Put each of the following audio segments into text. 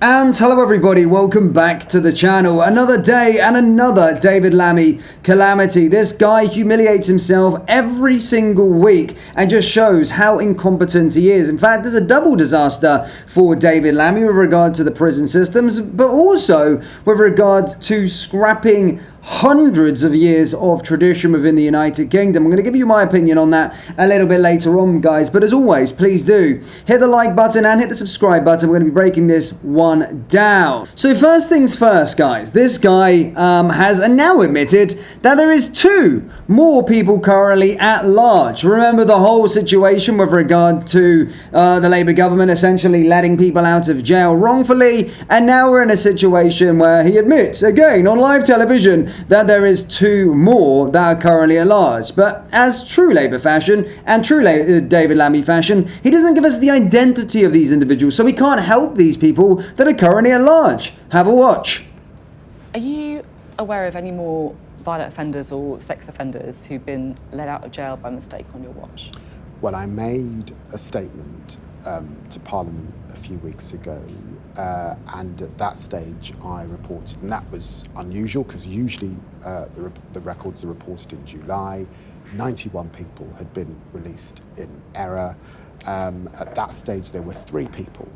And hello everybody, welcome back to the channel. Another day and another David Lammy calamity. This guy humiliates himself every single week and just shows how incompetent he is. In fact, there's a double disaster for David Lammy with regard to the prison systems, but also with regard to scrapping hundreds of years of tradition within the United Kingdom. I'm going to give you my opinion on that a little bit later on, guys. But as always, please do hit the like button and hit the subscribe button. We're going to be breaking this one down. So first things first, guys. This guy has now admitted that there is 2 more people currently at large. Remember the whole situation with regard to the Labour government essentially letting people out of jail wrongfully. And now we're in a situation where he admits, again, on live television, that there is 2 more that are currently at large. But as true Labour fashion and true David Lammy fashion, he doesn't give us the identity of these individuals, so we can't help these people that are currently at large. Have a watch. Are you aware of any more violent offenders or sex offenders who've been let out of jail by mistake on your watch? Well, I made a statement to Parliament a few weeks ago, and at that stage I reported, and that was unusual because usually the records are reported in July. 91 people had been released in error. At that stage there were 3 people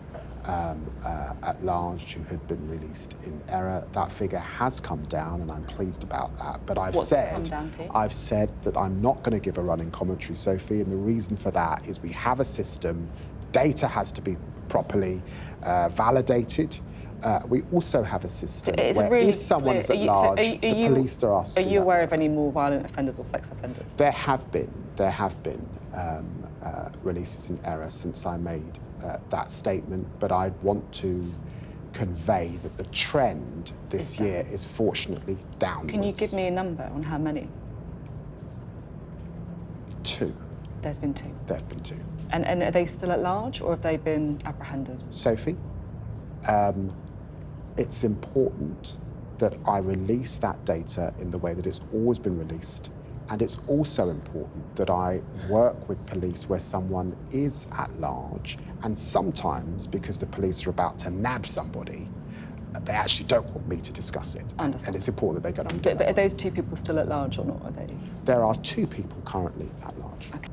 at large who had been released in error. That figure has come down and I'm pleased about that. But I've said that I'm not going to give a running commentary, Sophie, and the reason for that is we have a system. Data has to be properly validated. We also have a system where really if someone is at large, the police are asked. Are you aware of any more violent offenders or sex offenders? There have been releases in error since I made that statement, but I want to convey that the trend this year is fortunately downwards. Can you give me a number on how many? 2. There's been 2. There have been 2. And are they still at large, or have they been apprehended? Sophie, it's important that I release that data in the way that it's always been released. And it's also important that I work with police where someone is at large, and sometimes because the police are about to nab somebody, they actually don't want me to discuss it. And it's important that they go and But are those 2 people still at large or not? Are they? There are 2 people currently at large. Okay.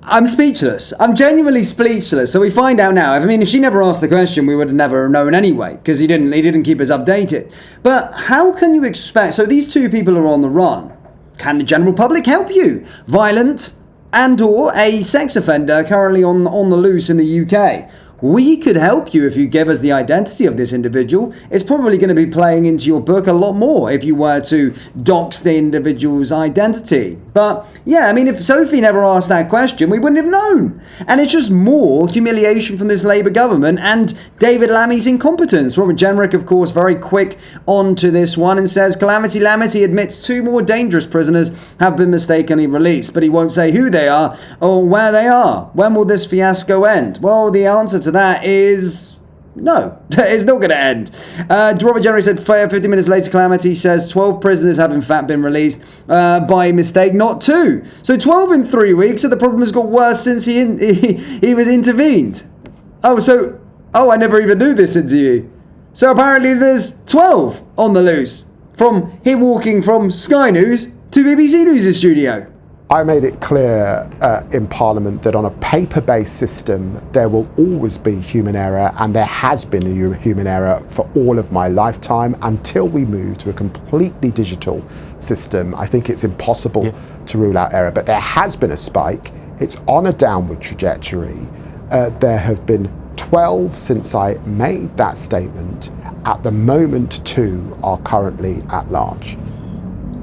I'm speechless. I'm genuinely speechless. So we find out now. I mean, if she never asked the question, we would have never known anyway, because he didn't keep us updated. But how can you expect? So these 2 people are on the run. Can the general public help you? Violent and/or a sex offender currently on the loose in the UK. We could help you if you give us the identity of this individual. It's probably going to be playing into your book a lot more if you were to dox the individual's identity. But yeah, I mean, if Sophie never asked that question, we wouldn't have known. And it's just more humiliation from this Labour government and David Lammy's incompetence. Robert Jenrick, of course, very quick onto this one and says, Calamity Lamity admits 2 more dangerous prisoners have been mistakenly released, but he won't say who they are or where they are. When will this fiasco end? Well, the answer to that is no. It's not going to end. Robert Jenrick said 50 minutes later, Calamity says 12 prisoners have in fact been released by mistake, not 2. So 12 in 3 weeks, so the problem has got worse since he was intervened. I never even knew this interview. So apparently there's 12 on the loose from him walking from Sky News to BBC News' studio. I made it clear in Parliament that on a paper-based system there will always be human error, and there has been human error for all of my lifetime until we move to a completely digital system. I think it's impossible to rule out error, but there has been a spike. It's on a downward trajectory. There have been 12 since I made that statement. At the moment, 2 are currently at large.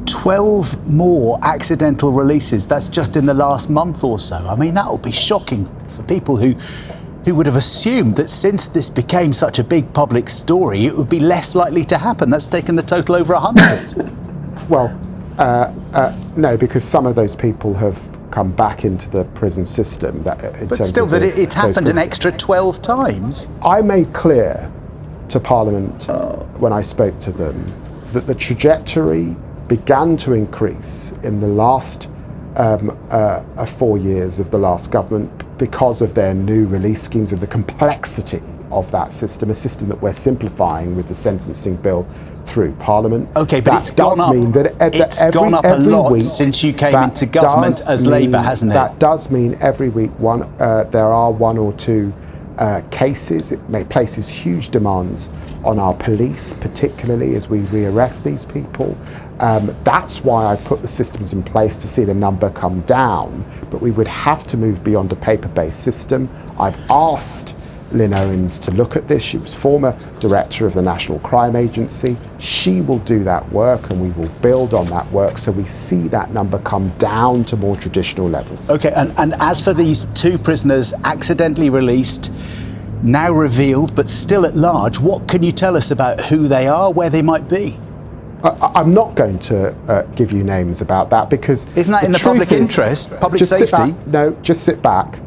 12 more accidental releases, that's just in the last month or so. I mean, that would be shocking for people who would have assumed that since this became such a big public story, it would be less likely to happen. That's taken the total over 100. Well, no, because some of those people have come back into the prison system. But still, that it's happened an extra 12 times. I made clear to Parliament when I spoke to them that the trajectory began to increase in the last 4 years of the last government because of their new release schemes and the complexity of that system, a system that we're simplifying with the sentencing bill through Parliament. Okay, but that it's gone up. Mean that It's gone up a lot week, since you came into government as Labour, hasn't it? That does mean every week there are one or two cases. It places huge demands on our police, particularly as we rearrest these people. That's why I put the systems in place to see the number come down, but we would have to move beyond a paper-based system. I've asked Lynn Owens to look at this. She was former director of the National Crime Agency. She will do that work, and we will build on that work so we see that number come down to more traditional levels. Okay, and as for these two prisoners accidentally released, now revealed but still at large, what can you tell us about who they are, where they might be? I'm not going to give you names about that, because isn't that in the public interest, public safety? Just sit back.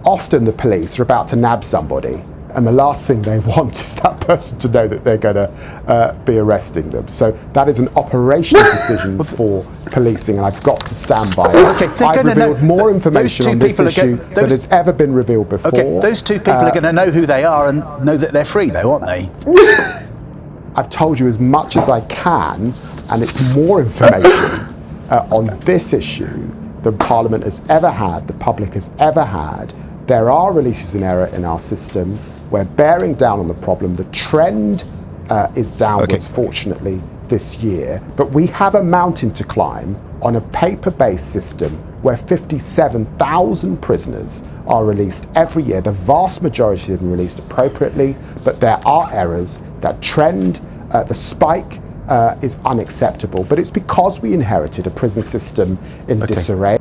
Often the police are about to nab somebody, and the last thing they want is that person to know that they're going to be arresting them. So that is an operational decision for policing, and I've got to stand by it. Okay, I've revealed more information on this issue than has ever been revealed before. Okay, those two people are going to know who they are and know that they're free, though, aren't they? I've told you as much as I can, and it's more information on this issue than Parliament has ever had, the public has ever had. There are releases in error in our system. We're bearing down on the problem. The trend is downwards, fortunately, this year. But we have a mountain to climb on a paper-based system where 57,000 prisoners are released every year. The vast majority of them released appropriately, but there are errors. That trend, the spike, is unacceptable. But it's because we inherited a prison system in disarray.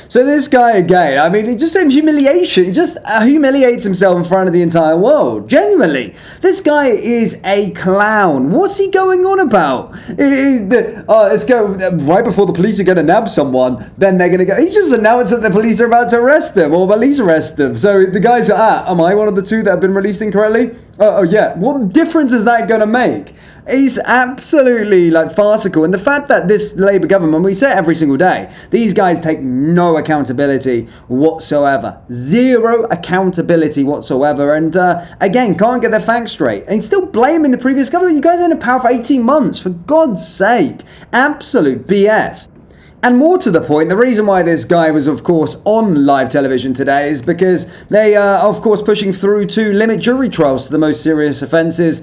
So this guy again, I mean, he just said humiliation. He just humiliates himself in front of the entire world. Genuinely. This guy is a clown. What's he going on about? Let's go, right before the police are going to nab someone, then they're going to go, he just announced that the police are about to arrest them, or police arrest them. So the guys are, am I one of the two that have been released incorrectly? Oh yeah. What difference is that going to make? He's absolutely farcical, and the fact that this Labour government, we say it every single day, these guys take no accountability whatsoever, zero accountability whatsoever, and again can't get their facts straight, and still blaming the previous government. You guys have been in power for 18 months, for God's sake, absolute BS. And more to the point, the reason why this guy was, of course, on live television today is because they are, of course, pushing through to limit jury trials to the most serious offences,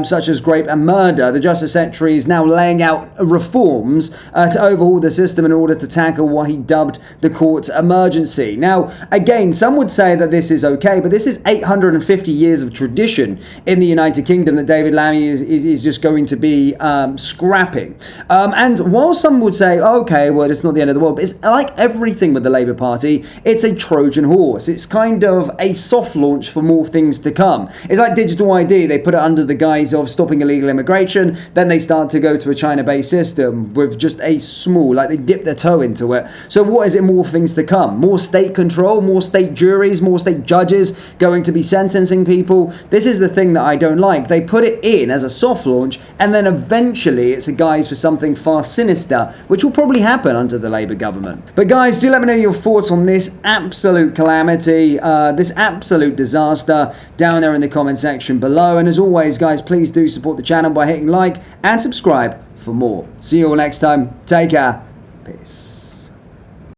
such as rape and murder. The Justice Secretary is now laying out reforms to overhaul the system in order to tackle what he dubbed the court's emergency. Now, again, some would say that this is okay, but this is 850 years of tradition in the United Kingdom that David Lammy is just going to be scrapping. And while some would say, okay, well, it's not the end of the world, but it's like everything with the Labour Party, it's a Trojan horse. It's kind of a soft launch for more things to come. It's like digital ID. They put it under the guise of stopping illegal immigration, then they start to go to a China-based system with just a small, they dip their toe into it. So what is it? More things to come? More state control, more state juries, more state judges going to be sentencing people. This is the thing that I don't like. They put it in as a soft launch, and then eventually it's a guise for something far sinister, which will probably happen under the Labour government. But guys, do let me know your thoughts on this absolute calamity, this absolute disaster, down there in the comment section below. And as always, guys, please do support the channel by hitting like and subscribe for more. See you all next time. Take care. Peace.